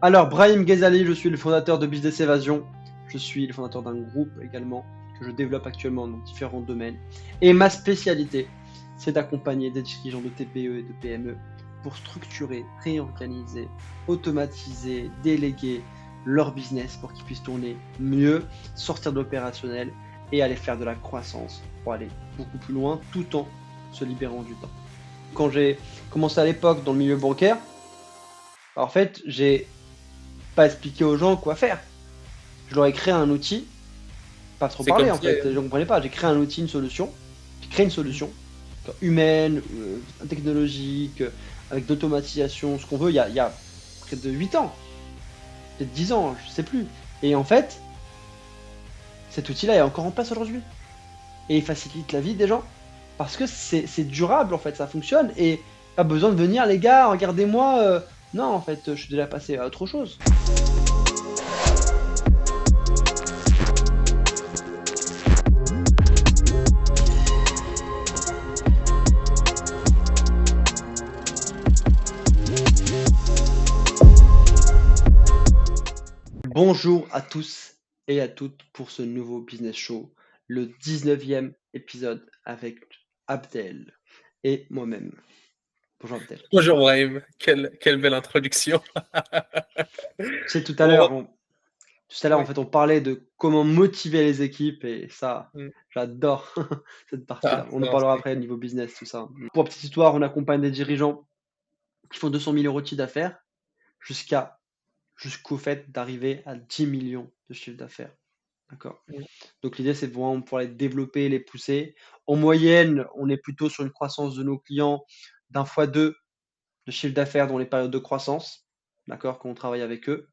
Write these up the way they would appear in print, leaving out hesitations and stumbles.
Alors, Brahim Ghazali, je suis le fondateur de Business Evasion. Je suis le fondateur d'un groupe également que je développe actuellement dans différents domaines. Et ma spécialité, c'est d'accompagner des dirigeants de TPE et de PME pour structurer, réorganiser, automatiser, déléguer leur business pour qu'ils puissent tourner mieux, sortir de l'opérationnel et aller faire de la croissance pour aller beaucoup plus loin tout en se libérant du temps. Quand j'ai commencé à l'époque dans le milieu bancaire, en fait, j'ai pas expliqué aux gens quoi faire. Je leur ai créé un outil, pas trop C'est parler comme en ça. fait, les gens comprenaient pas. J'ai créé un outil, une solution. J'ai créé une solution humaine, technologique, avec d'automatisation, ce qu'on veut, il y a près de 8 ans, peut-être 10 ans, je sais plus. Et en fait, cet outil-là est encore en place aujourd'hui. Et il facilite la vie des gens. Parce que c'est durable en fait, ça fonctionne. Et pas besoin de venir, les gars, regardez-moi. Non, en fait, je suis déjà passé à autre chose. Bonjour à tous et à toutes pour ce nouveau Business Show, le 19e épisode avec Abdel et moi-même. Bonjour Abdel. Bonjour Brahim, quelle belle introduction. Tu sais, tout à On l'heure, va- en Oui. fait, on parlait de comment motiver les équipes et ça, Mm. j'adore cette Ah, partie-là. On en non, parlera après au niveau business, tout ça. Pour la petite histoire, on accompagne des dirigeants qui font 200 000 euros de chiffre d'affaires jusqu'au fait d'arriver à 10 millions de chiffre d'affaires. D'accord. mm. Donc l'idée, c'est vraiment pour les développer, les pousser. En moyenne, on est plutôt sur une croissance de nos clients d'1 x 2 de chiffre d'affaires dans les périodes de croissance, d'accord, quand on travaille avec eux.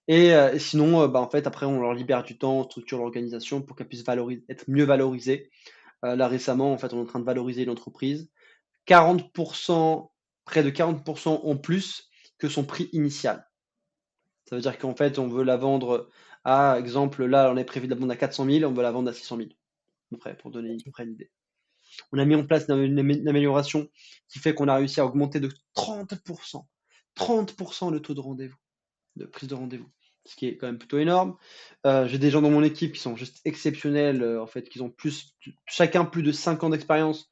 Et sinon, en fait, après, on leur libère du temps, on structure l'organisation pour qu'elle puisse être mieux valorisée. Là, récemment, en fait, on est en train de valoriser l'entreprise. 40%, près de 40% en plus que son prix initial. Ça veut dire qu'en fait, on veut la vendre à, exemple, là, on est prévu de la vendre à 400 000, on veut la vendre à 600 000, près, pour donner à peu près l'idée. On a mis en place une amélioration qui fait qu'on a réussi à augmenter de 30%, 30% le taux de rendez-vous, de prise de rendez-vous, ce qui est quand même plutôt énorme. J'ai des gens dans mon équipe qui sont juste exceptionnels, en fait, qui ont chacun plus de 5 ans d'expérience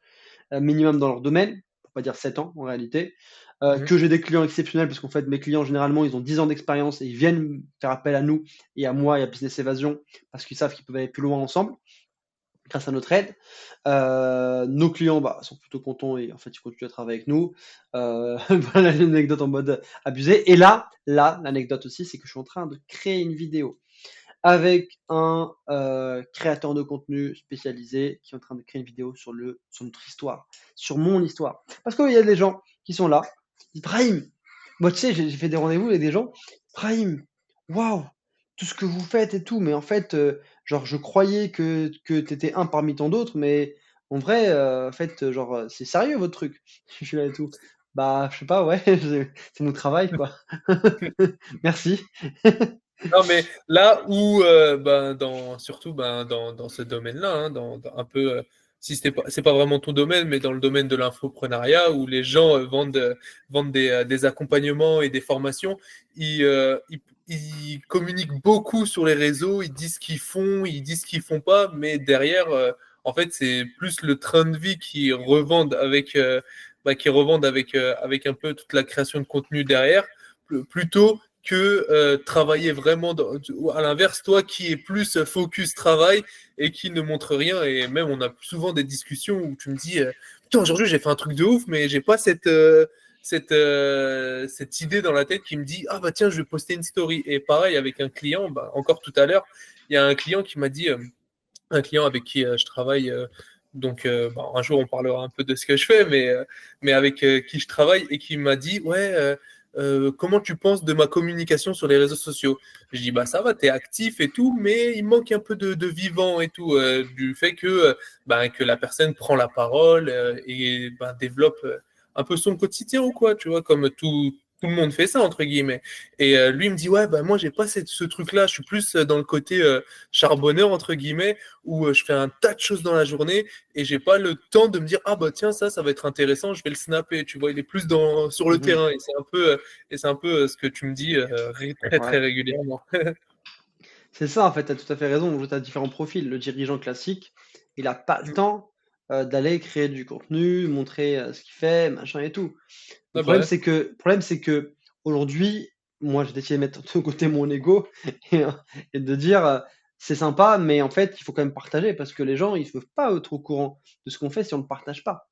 minimum dans leur domaine, pour pas dire 7 ans en réalité. Mhm. Que j'ai des clients exceptionnels parce qu'en fait mes clients généralement ils ont 10 ans d'expérience et ils viennent faire appel à nous et à moi et à Business Evasion parce qu'ils savent qu'ils peuvent aller plus loin ensemble grâce à notre aide. Nos clients sont plutôt contents et en fait ils continuent à travailler avec nous. Voilà l'anecdote en mode abusé. Et là, l'anecdote aussi, c'est que je suis en train de créer une vidéo avec un créateur de contenu spécialisé qui est en train de créer une vidéo sur notre histoire, sur mon histoire. Parce qu'il y a des gens qui sont là, qui disent Brahim, moi tu sais, j'ai fait des rendez-vous avec des gens, Brahim, waouh, tout ce que vous faites et tout, mais en fait, genre je croyais que tu étais un parmi tant d'autres, mais en vrai, en fait, genre, c'est sérieux votre truc. Je suis là et tout. Bah, je sais pas, ouais, c'est mon travail, quoi. Merci. Non, mais là où, surtout dans ce domaine-là, hein, un peu, si c'est pas vraiment ton domaine, mais dans le domaine de l'infoprenariat, où les gens vendent des accompagnements et des formations, ils communiquent beaucoup sur les réseaux, ils disent ce qu'ils font, ils disent ce qu'ils font pas, mais derrière, en fait, c'est plus le train de vie avec un peu toute la création de contenu derrière, plutôt que travailler vraiment à l'inverse, toi qui es plus focus travail et qui ne montre rien. Et même, on a souvent des discussions où tu me dis putain, aujourd'hui j'ai fait un truc de ouf, mais j'ai pas cette idée dans la tête qui me dit ah bah tiens, je vais poster une story. Et pareil avec un client, encore tout à l'heure, il y a un client qui m'a dit, un client avec qui je travaille. Un jour on parlera un peu de ce que je fais, mais avec qui je travaille et qui m'a dit ouais, comment tu penses de ma communication sur les réseaux sociaux? Je dis bah ça va, t'es actif et tout, mais il manque un peu de vivant et tout, du fait que la personne prend la parole et développe un peu son quotidien ou quoi, tu vois, comme tout le monde fait ça, entre guillemets. Et lui il me dit, ouais, bah moi, j'ai pas ce truc-là. Je suis plus dans le côté charbonneur, entre guillemets, où je fais un tas de choses dans la journée et j'ai pas le temps de me dire, ah bah tiens, ça va être intéressant, je vais le snapper. Tu vois, il est plus sur le Mhm. terrain. Et c'est un peu ce que tu me dis très, très Ouais. régulièrement. C'est ça, en fait, tu as tout à fait raison. Tu as différents profils. Le dirigeant classique, il n'a pas le temps d'aller créer du contenu, montrer ce qu'il fait, machin et tout. Le Ah bah problème, c'est que aujourd'hui, moi, j'ai décidé de mettre de côté mon ego et, euh, et de dire, c'est sympa, mais en fait, il faut quand même partager parce que les gens, ils ne peuvent pas être au courant de ce qu'on fait si on ne le partage pas.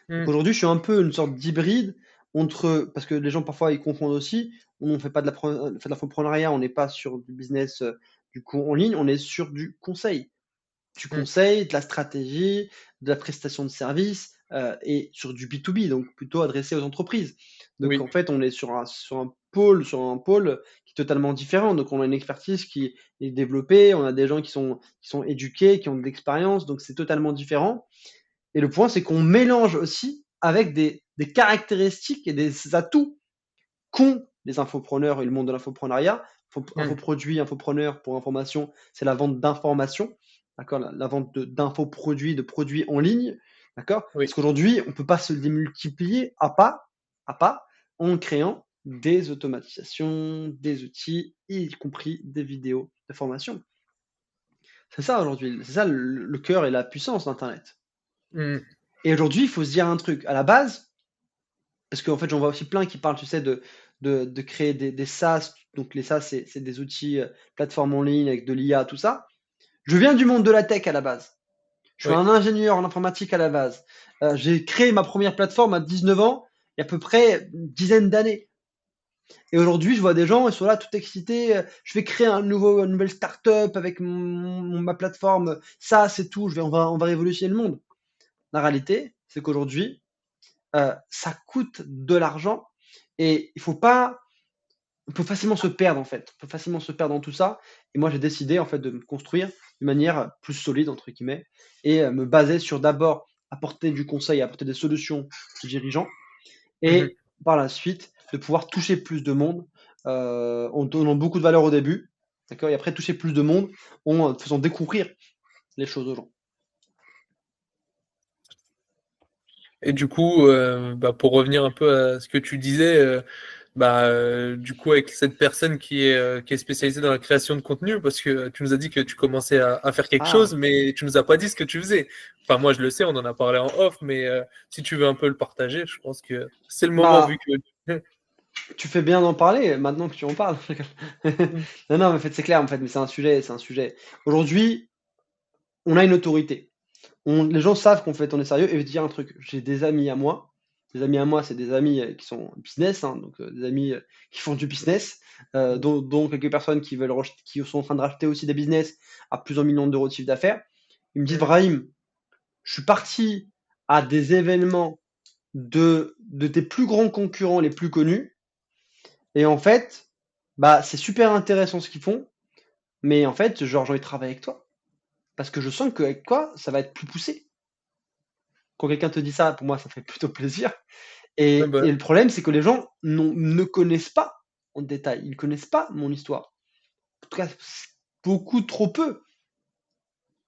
Donc ouais. aujourd'hui, je suis un peu une sorte d'hybride entre, parce que les gens parfois ils confondent aussi, on ne fait pas de l'infoprenariat, on n'est pas sur du business du coup en ligne, on est sur du conseil. Du Mm. conseil, de la stratégie, de la prestation de services et sur du B2B, donc plutôt adressé aux entreprises. Donc Oui. en fait, on est sur un pôle qui est totalement différent. Donc on a une expertise qui est développée, on a des gens qui sont éduqués, qui ont de l'expérience, donc c'est totalement différent. Et le point, c'est qu'on mélange aussi avec des caractéristiques et des atouts qu'ont les infopreneurs et le monde de l'infoprenariat. Mm. Infoproduit, infopreneur pour information, c'est la vente d'informations, d'accord, la vente d'infoproduits, de produits en ligne, d'accord. Oui. Parce qu'aujourd'hui, on ne peut pas se démultiplier à pas en créant des automatisations, des outils, y compris des vidéos de formation. C'est ça aujourd'hui, c'est ça le cœur et la puissance d'Internet. Mm. Et aujourd'hui, il faut se dire un truc. À la base, parce qu'en fait, j'en vois aussi plein qui parlent, tu sais, de créer des SaaS. Donc, les SaaS, c'est des outils, plateformes en ligne avec de l'IA, tout ça. Je viens du monde de la tech à la base. Je suis Oui. un ingénieur en informatique à la base. J'ai créé ma première plateforme à 19 ans, il y a à peu près une dizaine d'années. Et aujourd'hui, je vois des gens, ils sont là tout excités. Je vais créer une nouvelle start-up avec ma plateforme. Ça, c'est tout. On va révolutionner le monde. La réalité, c'est qu'aujourd'hui, ça coûte de l'argent et il faut pas. On peut facilement se perdre en fait. On peut facilement se perdre dans tout ça. Et moi, j'ai décidé en fait de me construire de manière plus solide entre guillemets et me baser sur d'abord apporter du conseil, apporter des solutions aux dirigeants Mhm. et par la suite de pouvoir toucher plus de monde en donnant beaucoup de valeur au début, d'accord, et après toucher plus de monde en faisant découvrir les choses aux gens. Et du coup, bah, pour revenir un peu à ce que tu disais, du coup, avec cette personne qui est spécialisée dans la création de contenu, parce que tu nous as dit que tu commençais à faire quelque chose, Ah, mais tu nous as pas dit ce que tu faisais. Enfin, moi, je le sais, on en a parlé en off, mais si tu veux un peu le partager, je pense que c'est le moment, vu bah, que. tu fais bien d'en parler maintenant que tu en parles. Non, non, mais en fait, c'est clair, en fait, mais c'est un sujet. Aujourd'hui, on a une autorité. Les gens savent qu'on fait, on est sérieux. Et je vais te dire un truc, j'ai des amis à moi. Des amis à moi, c'est des amis qui sont business, hein, donc des amis qui font du business, dont quelques personnes qui sont en train de racheter aussi des business à plusieurs millions d'euros de chiffre d'affaires. Ils me disent, Mhm. Brahim, je suis parti à des événements de tes plus grands concurrents les plus connus. Et en fait, bah, c'est super intéressant ce qu'ils font, mais en fait, genre, j'ai envie de travailler avec toi. Parce que je sens qu'avec toi, ça va être plus poussé. Quand quelqu'un te dit ça, pour moi, ça fait plutôt plaisir. Ah Et bah, le problème, c'est que les gens ne connaissent pas en détail. Ils ne connaissent pas mon histoire. En tout cas, beaucoup trop peu.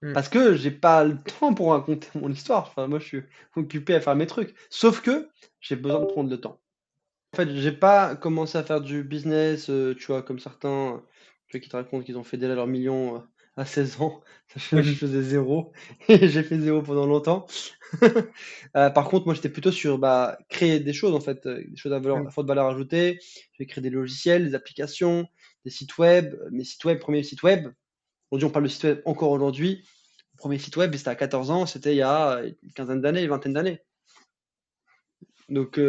mm. Parce que j'ai pas le temps pour raconter mon histoire. Enfin, moi, je suis occupé à faire mes trucs. Sauf que j'ai besoin de prendre le temps. En fait, j'ai pas commencé à faire du business, tu vois, comme certains, tu vois, qui te racontent qu'ils ont fait déjà leurs millions à 16 ans. Je Mhm. faisais zéro. Et j'ai fait zéro pendant longtemps. Par contre, moi, j'étais plutôt sur bah, créer des choses, en fait, des choses Mm. à forte valeur ajoutée. J'ai créé des logiciels, des applications, des sites web. Mes sites web, premier site web. Aujourd'hui, on parle de site web encore aujourd'hui. Le premier site web, c'était à 14 ans, c'était il y a une quinzaine d'années, une vingtaine d'années. Donc,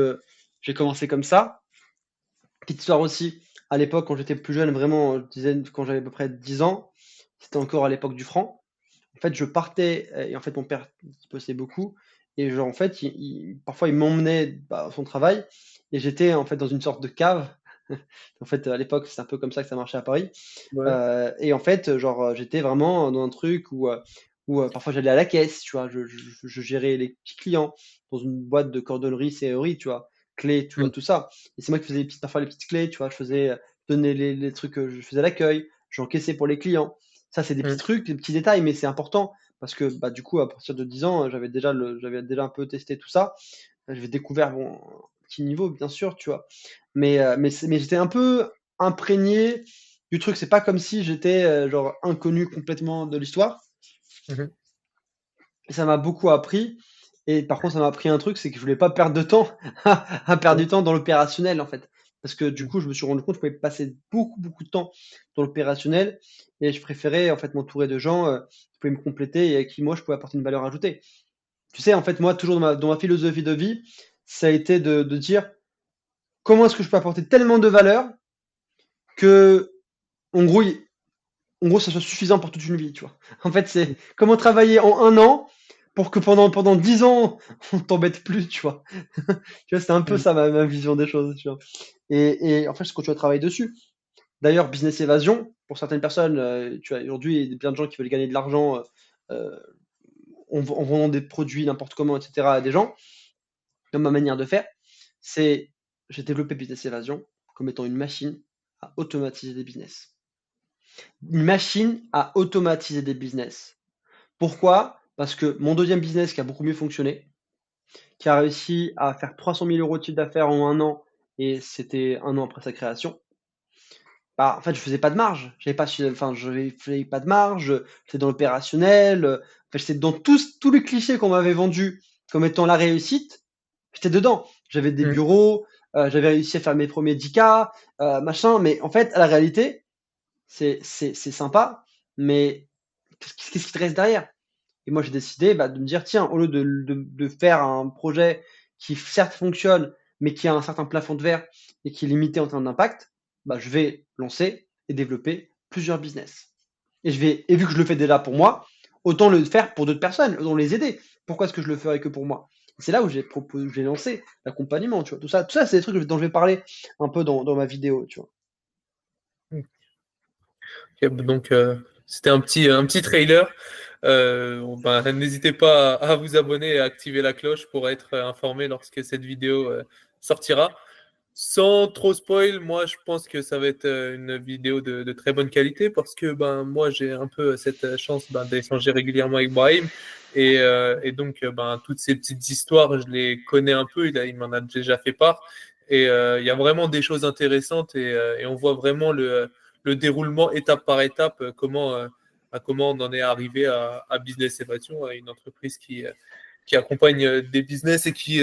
j'ai commencé comme ça. Petite histoire aussi, à l'époque, quand j'étais plus jeune, vraiment, je disais, quand j'avais à peu près 10 ans, c'était encore à l'époque du franc. En fait, je partais, et en fait, mon père, il bossait beaucoup, et genre, en fait, parfois, il m'emmenait bah, à son travail, et j'étais, en fait, dans une sorte de cave. En fait, à l'époque, c'est un peu comme ça que ça marchait à Paris. Ouais. Et en fait, genre, j'étais vraiment dans un truc où parfois j'allais à la caisse, tu vois, je gérais les petits clients dans une boîte de cordonnerie, serrurerie, tu vois. clés, tu vois, tout ça. Et c'est moi qui faisais parfois les petites clés, tu vois, donnais les trucs, je faisais l'accueil, j'encaissais pour les clients. Ça, c'est des petits trucs, des petits détails, mais c'est important parce que bah, du coup, à partir de 10 ans, j'avais déjà un peu testé tout ça. J'avais découvert bon, un petit niveau, bien sûr, tu vois. Mais j'étais un peu imprégné du truc. C'est pas comme si j'étais genre inconnu complètement de l'histoire. Mhm. Et ça m'a beaucoup appris. Et par contre, ça m'a appris un truc, c'est que je voulais pas perdre de temps à perdre Ouais. du temps dans l'opérationnel, en fait. Parce que du Mhm. coup, je me suis rendu compte que je pouvais passer beaucoup, beaucoup de temps dans l'opérationnel. Et je préférais, en fait, m'entourer de gens qui pouvaient me compléter et à qui, moi, je pouvais apporter une valeur ajoutée. Tu sais, en fait, moi, toujours dans ma philosophie de vie, ça a été de dire comment est-ce que je peux apporter tellement de valeur que, en gros, ça soit suffisant pour toute une vie, tu vois. En fait, c'est comment travailler en un an pour que pendant 10 ans, on t'embête plus, tu vois. Tu vois, c'est un peu Mhm. ça ma vision des choses, tu vois. Et en fait, je continue à travailler dessus. D'ailleurs, business évasion, pour certaines personnes, tu vois, aujourd'hui, il y a plein de gens qui veulent gagner de l'argent euh, en vendant des produits n'importe comment, etc. à des gens. Comme ma manière de faire, c'est j'ai développé business évasion comme étant une machine à automatiser des business. Une machine à automatiser des business. Pourquoi? Parce que mon deuxième business qui a beaucoup mieux fonctionné, qui a réussi à faire 300 000 euros de chiffre d'affaires en un an, et c'était un an après sa création, bah, en fait, je faisais pas de marge. Je faisais pas de marge, j'étais dans l'opérationnel, j'étais dans tous les clichés qu'on m'avait vendus comme étant la réussite, j'étais dedans. J'avais des Mhm. bureaux, j'avais réussi à faire mes premiers 10K, machin, mais en fait, à la réalité, c'est sympa, mais qu'est-ce qui te reste derrière? Et moi, j'ai décidé bah, de me dire, tiens, au lieu de faire un projet qui certes fonctionne, mais qui a un certain plafond de verre et qui est limité en termes d'impact, bah, je vais lancer et développer plusieurs business. Et vu que je le fais déjà pour moi, autant le faire pour d'autres personnes, autant les aider. Pourquoi est-ce que je le ferais que pour moi? C'est là où j'ai lancé l'accompagnement, tu vois. Tout ça, c'est des trucs dont je vais parler un peu dans ma vidéo, tu vois. Ok, donc, c'était un petit trailer. Ben, n'hésitez pas à vous abonner et à activer la cloche pour être informé lorsque cette vidéo sortira. Sans trop spoil, moi je pense que ça va être une vidéo de très bonne qualité parce que ben moi j'ai un peu cette chance ben, d'échanger régulièrement avec Brahim et donc ben toutes ces petites histoires je les connais un peu, il m'en a déjà fait part et il y a vraiment des choses intéressantes et on voit vraiment le déroulement étape par étape comment on en est arrivé à Business Evasion, à une entreprise qui accompagne des business et qui,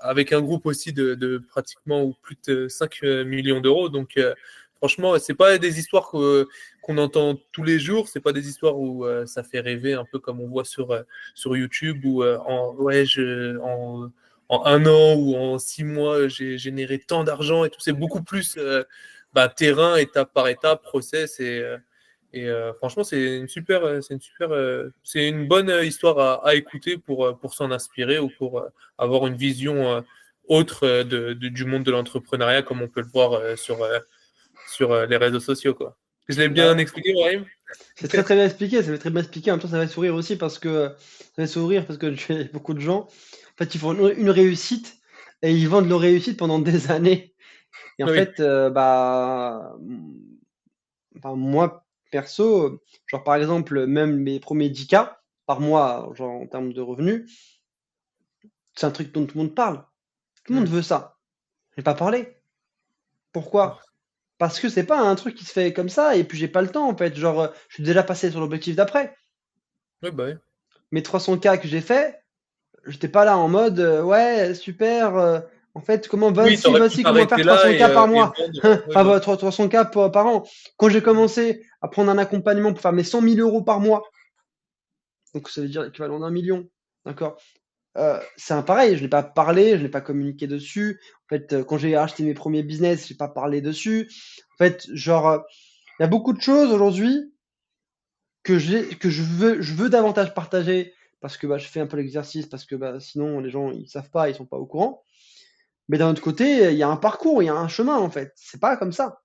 avec un groupe aussi de pratiquement ou plus de 5 millions d'euros. Donc, franchement, c'est pas des histoires qu'on entend tous les jours. C'est pas des histoires où ça fait rêver, un peu comme on voit sur YouTube où en un an ou en 6 mois, j'ai généré tant d'argent et tout. C'est beaucoup plus bah, terrain, étape par étape, process et franchement, c'est une bonne histoire à écouter pour s'en inspirer ou pour avoir une vision autre du monde de l'entrepreneuriat, comme on peut le voir sur les réseaux sociaux, quoi. Je l'ai bien Bah, expliqué, Brahim? c'est très très bien expliqué, ça fait très bien expliqué. En même temps, ça fait sourire aussi j'ai beaucoup de gens, en fait, ils font une réussite et ils vendent leur réussite pendant des années. Et en Oui. fait, enfin, moi, perso, genre par exemple, même mes premiers 10K par mois, genre en termes de revenus, c'est un truc dont tout le monde parle. Tout le monde Mm. veut ça. Je vais pas parler. Oh. Pourquoi? Parce que c'est pas un truc qui se fait comme ça, et puis j'ai pas le temps en fait. Genre, je suis déjà passé sur l'objectif d'après. Oui, bah oui. Mes 300K que j'ai fait, j'étais pas là en mode ouais, super. En fait, Oui, vas-y, t'aurais pu vas-y, comment faire t'arrêter là 300K par et mois? vendre. Oui, Enfin, bah. 300K par an. Quand j'ai commencé à prendre un accompagnement pour faire mes 100 000 euros par mois, donc ça veut dire l'équivalent d'un million, d'accord? C'est un pareil, je n'ai pas parlé, je n'ai pas communiqué dessus. En fait, quand j'ai acheté mes premiers business, j'ai pas parlé dessus. En fait, genre, il y a beaucoup de choses aujourd'hui que je veux davantage partager parce que bah, je fais un peu l'exercice, parce que bah, sinon les gens ils savent pas, ils sont pas au courant. Mais d'un autre côté, il y a un parcours, il y a un chemin en fait. C'est pas comme ça.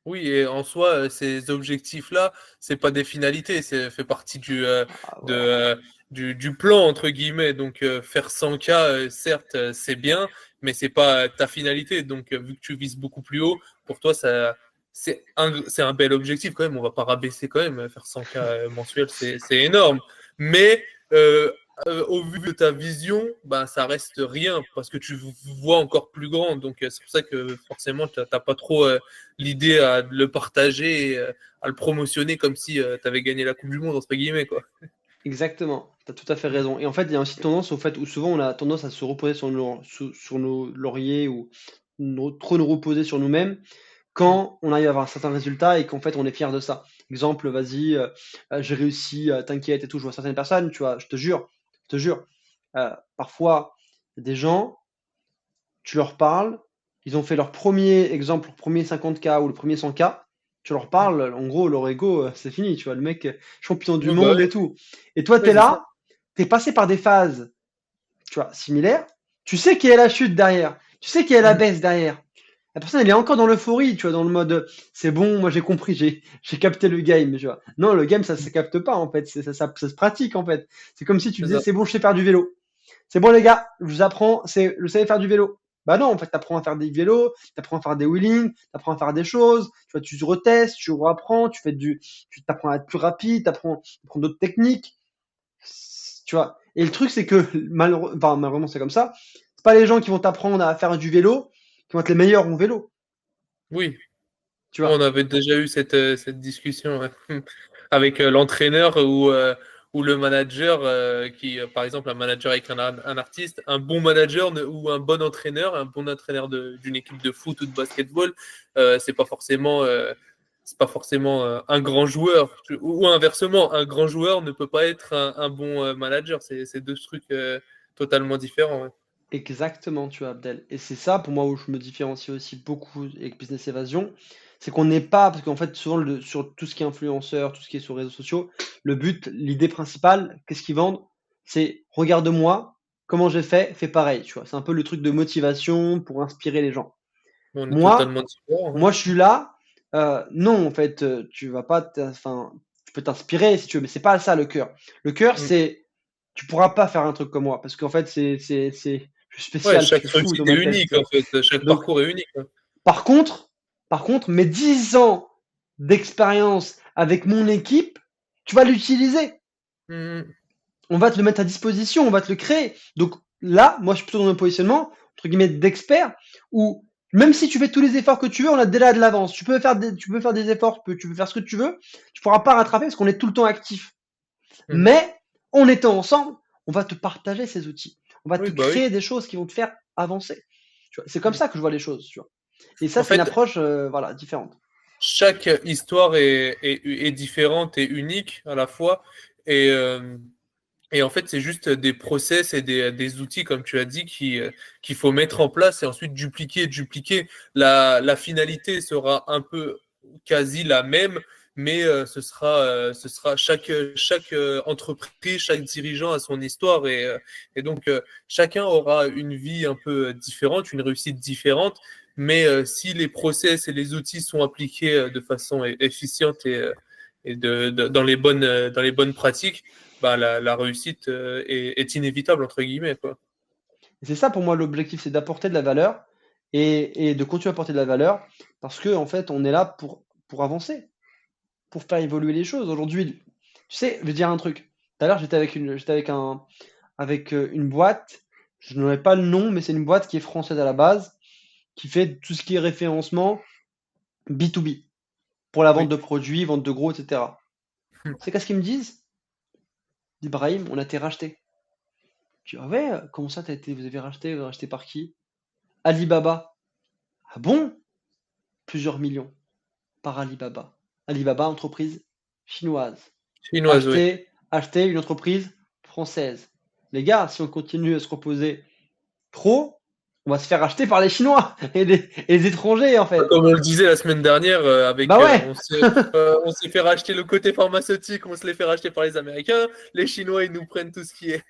Oui, et en soi, ces objectifs-là, c'est pas des finalités, c'est fait partie Ah, de, voilà. du plan, entre guillemets. Donc, faire 100K, certes, c'est bien, mais c'est pas ta finalité. Donc, vu que tu vises beaucoup plus haut, pour toi, c'est un bel objectif quand même. On va pas rabaisser quand même. Faire 100K mensuel, c'est énorme. Mais au vu de ta vision, bah, ça reste rien parce que tu vois encore plus grand. Donc, c'est pour ça que forcément, tu n'as pas trop l'idée à le partager et à le promotionner comme si tu avais gagné la Coupe du Monde, entre guillemets, quoi. Exactement, tu as tout à fait raison. Et en fait, il y a aussi tendance au fait où souvent on a tendance à se reposer sur nos lauriers ou trop nous reposer sur nous-mêmes quand on arrive à avoir un certain résultat et qu'en fait on est fier de ça. Exemple, vas-y, j'ai réussi, t'inquiète et tout. Je vois certaines personnes, tu vois, je te jure, parfois, il y a des gens, tu leur parles, ils ont fait leur premier exemple, leur premier 50K ou le premier 100K, tu leur parles, en gros, leur ego, c'est fini, tu vois, le mec, champion du Ouais, bah monde et tout. Et toi, tu ouais, es c'est ça. là, tu es passé par des phases, tu vois, similaires, tu sais qu'il y a la chute derrière, tu sais qu'il y a la Mhm. baisse derrière. La personne, elle est encore dans l'euphorie, tu vois, dans le mode, c'est bon, moi j'ai compris, j'ai capté le game, tu vois. Non, le game, ça se capte pas, en fait, ça se pratique, en fait. C'est comme si tu C'est disais, ça. c'est bon, je sais faire du vélo. C'est bon, les gars, je vous apprends, je savais faire du vélo. Bah non, en fait, tu apprends à faire des vélos, tu apprends à faire des wheelings, tu apprends à faire des choses, tu vois, tu retestes, tu reapprends, tu t'apprends à être plus rapide, tu apprends d'autres techniques, tu vois. Et le truc, c'est que, malheureusement, c'est comme ça, c'est pas les gens qui vont t'apprendre à faire du vélo qui vont être les meilleurs en vélo, Oui. tu On vois. avait déjà eu cette discussion avec l'entraîneur ou le manager qui, par exemple, un manager avec un artiste, un bon manager ou un bon entraîneur, d'une équipe de foot ou de basketball, c'est pas forcément, un grand joueur. Ou inversement, un grand joueur ne peut pas être un bon manager. C'est deux trucs totalement différents. Ouais. Exactement, tu vois, Abdel. Et c'est ça, pour moi, où je me différencie aussi beaucoup avec Business Evasion, c'est qu'on n'est pas, parce qu'en fait, souvent, sur tout ce qui est influenceur, tout ce qui est sur les réseaux sociaux, le but, l'idée principale, qu'est-ce qu'ils vendent? C'est regarde-moi, comment j'ai fait, fais pareil, tu vois. C'est un peu le truc de motivation pour inspirer les gens. On est Moi, totalement différents. Hein. moi, je suis là, non, en fait, tu vas pas, enfin, tu peux t'inspirer si tu veux, mais c'est pas ça le cœur. Le cœur, Mm. c'est, tu pourras pas faire un truc comme moi, parce qu'en fait, je suis Ouais, spécial, je chaque suis fou dans réussite est ma tête, unique tu en vois. fait. Chaque Donc, parcours est unique. Hein. par contre, mes 10 ans d'expérience avec mon équipe, tu vas l'utiliser. Mhm. On va te le mettre à disposition, on va te le créer. Donc là, moi, je suis plutôt dans un positionnement, entre guillemets, d'expert, où même si tu fais tous les efforts que tu veux, on a déjà de l'avance. Tu peux faire des efforts, tu peux faire ce que tu veux, tu pourras pas rattraper parce qu'on est tout le temps actif. Mhm. Mais en étant ensemble, on va te partager ces outils. On va te Oui, bah oui. créer des choses qui vont te faire avancer. Tu vois, c'est comme Mhm. ça que je vois les choses. Tu vois. Et ça, En c'est une fait, approche voilà, différente. chaque histoire est différente et unique à la fois. Et, euh, et en fait, c'est juste des process et des outils, comme tu as dit, qu'il faut mettre en place et ensuite dupliquer, dupliquer. La finalité sera un peu quasi la même, mais ce sera chaque entreprise, chaque dirigeant a son histoire et donc chacun aura une vie un peu différente, une réussite différente. Mais si les process et les outils sont appliqués de façon efficiente et dans les bonnes pratiques, bah, la réussite est inévitable, entre guillemets. Quoi. Et c'est ça pour moi l'objectif, c'est d'apporter de la valeur et de continuer à apporter de la valeur parce que en fait, on est là pour avancer, pour faire évoluer les choses. Aujourd'hui, tu sais, je vais dire un truc. Tout à l'heure, avec une boîte, je n'aurais pas le nom, mais c'est une boîte qui est française à la base, qui fait tout ce qui est référencement B2B pour la vente Oui. de produits, vente de gros, etc. C'est qu'est-ce qu'ils me disent? Ibrahim, on a été racheté. Je dis, ah ouais, comment ça, vous avez racheté par qui? Alibaba. Ah bon? Plusieurs millions par Alibaba. Alibaba, entreprise chinoise. Chinoise, oui. Acheter une entreprise française. Les gars, si on continue à se reposer trop, on va se faire acheter par les Chinois et les étrangers, en fait. Comme on le disait la semaine dernière, Bah ouais. on s'est fait racheter le côté pharmaceutique, on se les fait racheter par les Américains, les Chinois ils nous prennent tout ce qui est.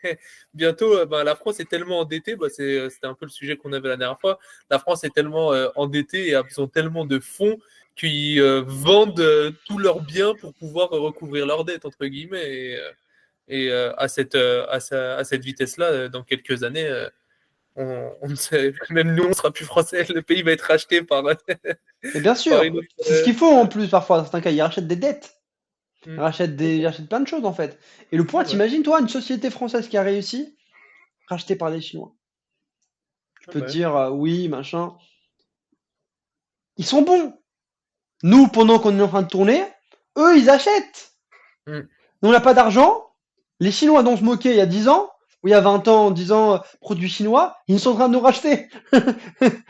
Bientôt, ben, la France est tellement endettée, bah, c'était un peu le sujet qu'on avait la dernière fois. La France est tellement endettée et a besoin tellement de fonds qu'ils vendent tous leurs biens pour pouvoir recouvrir leurs dettes entre guillemets. À cette vitesse-là, dans quelques années. on ne sait, même nous, on sera plus français. Le pays va être racheté par, Mais bien par sûr, une autre. c'est ce qu'il faut en plus parfois. Dans certains cas, ils rachètent des dettes, Hmm. ils rachètent plein de choses en fait. Et le point, Ouais, t'imagines toi, une société française qui a réussi, rachetée par les Chinois. Tu peux te ouais. dire, oui, machin. Ils sont bons. Nous, pendant qu'on est en train de tourner, eux, ils achètent. Hmm. Nous, on n'a pas d'argent. Les Chinois dont on se moquait il y a 10 ans, ou il y a 20 ans en disant produits chinois, ils sont en train de nous racheter. Ouais,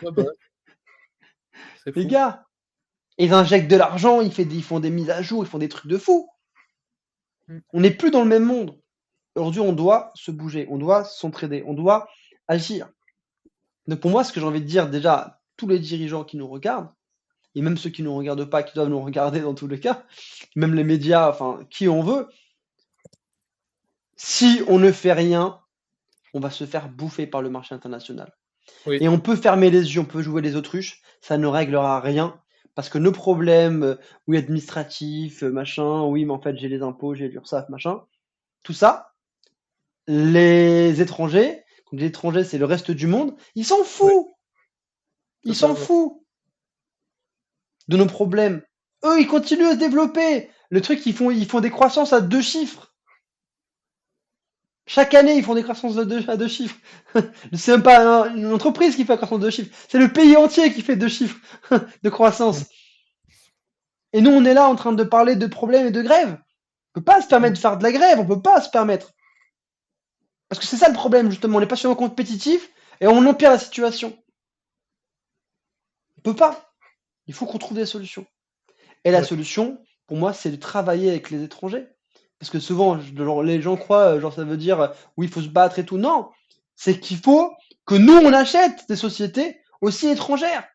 bah ouais, c'est Les fou. gars, ils injectent de l'argent, ils font des mises à jour, ils font des trucs de fou. Hmm. On n'est plus dans le même monde. Aujourd'hui, on doit se bouger, on doit s'entraider, on doit agir. Donc pour moi, ce que j'ai envie de dire déjà à tous les dirigeants qui nous regardent, et même ceux qui ne nous regardent pas, qui doivent nous regarder dans tous les cas, même les médias, enfin, qui on veut, si on ne fait rien, on va se faire bouffer par le marché international. Oui, Et on peut fermer les yeux, on peut jouer les autruches, ça ne réglera rien, parce que nos problèmes, oui, administratifs, machin, oui, mais en fait, j'ai les impôts, j'ai l'URSSAF, machin, tout ça, les étrangers, donc les étrangers, c'est le reste du monde, ils s'en oui, foutent, ils s'en totalement. foutent de nos problèmes. Eux, ils continuent à se développer. Le truc, ils font des croissances à 2 chiffres. Chaque année, ils font des croissances à 2 chiffres. C'est même pas une entreprise qui fait la croissance de 2 chiffres. C'est le pays entier qui fait 2 chiffres de Hmm. croissance. Et nous, on est là en train de parler de problèmes et de grèves. On peut pas se Hmm. permettre de faire de la grève. On peut pas se permettre. Parce que c'est ça le problème, justement. On n'est pas suffisamment compétitif et on empire la situation. On peut pas. Il faut qu'on trouve des solutions. Et la Ouais. solution, pour moi, c'est de travailler avec les étrangers. Parce que souvent, genre, les gens croient, genre, ça veut dire, oui, il faut se battre et tout. Non, c'est qu'il faut que nous, on achète des sociétés aussi étrangères.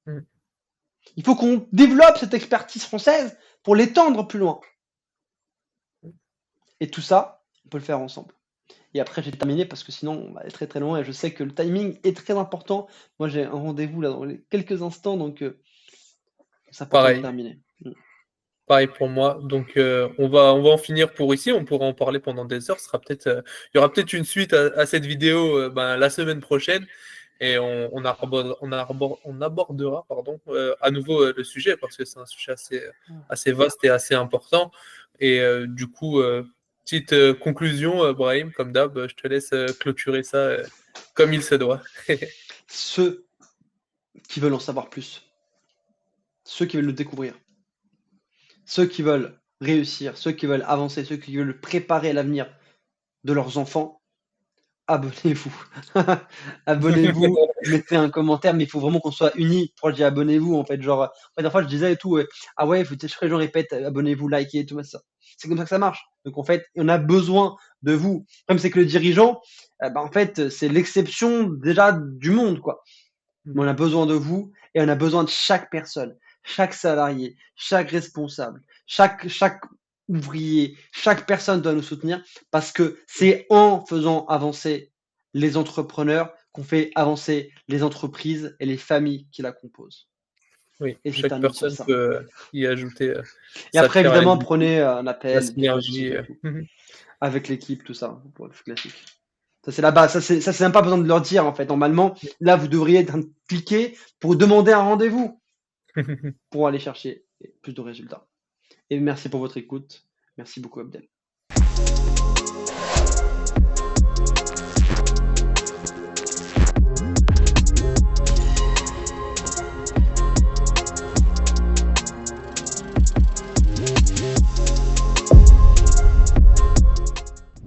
Hmm. Il faut qu'on développe cette expertise française pour l'étendre plus loin. Et tout ça, on peut le faire ensemble. Et après, j'ai terminé parce que sinon, on va aller très très loin et je sais que le timing est très important. Moi, j'ai un rendez-vous là dans quelques instants, donc c'est important de Pareil. terminer. Pareil pour moi. Donc, on va en finir pour ici. On pourra en parler pendant des heures. Ce sera peut-être, il y aura peut-être une suite à cette vidéo ben, la semaine prochaine. Et on abordera pardon, à nouveau le sujet parce que c'est un sujet assez vaste et assez important. Et du coup, petite conclusion, Brahim, comme d'hab, je te laisse clôturer ça comme il se doit. Ceux qui veulent en savoir plus, ceux qui veulent le découvrir, ceux qui veulent réussir, ceux qui veulent avancer, ceux qui veulent préparer l'avenir de leurs enfants, abonnez-vous. Abonnez-vous, mettez un commentaire, mais il faut vraiment qu'on soit unis. Pourquoi je dis abonnez-vous en fait? Genre, la dernière fois je disais et tout, ah ouais, faut que les gens répètent abonnez-vous, likez et tout ça. C'est comme ça que ça marche. Donc en fait, on a besoin de vous. Le problème, c'est que le dirigeant, bah, en fait, c'est l'exception déjà du monde, quoi. Mais on a besoin de vous et on a besoin de chaque personne, chaque salarié, chaque responsable, chaque ouvrier, chaque personne doit nous soutenir parce que c'est en faisant avancer les entrepreneurs qu'on fait avancer les entreprises et les familles qui la composent. Oui, Et je chaque termine sur personne ça. peut y ajouter Et sa après, pierre à évidemment, l'édifice, prenez un la appel synergie. téléphonique et tout, avec l'équipe, tout ça, pour le classique. Ça, c'est la base. Ça, c'est même pas besoin de leur dire, en fait. Normalement, là, vous devriez être cliquer pour demander un rendez-vous pour aller chercher plus de résultats. Et merci pour votre écoute. Merci beaucoup, Abdel.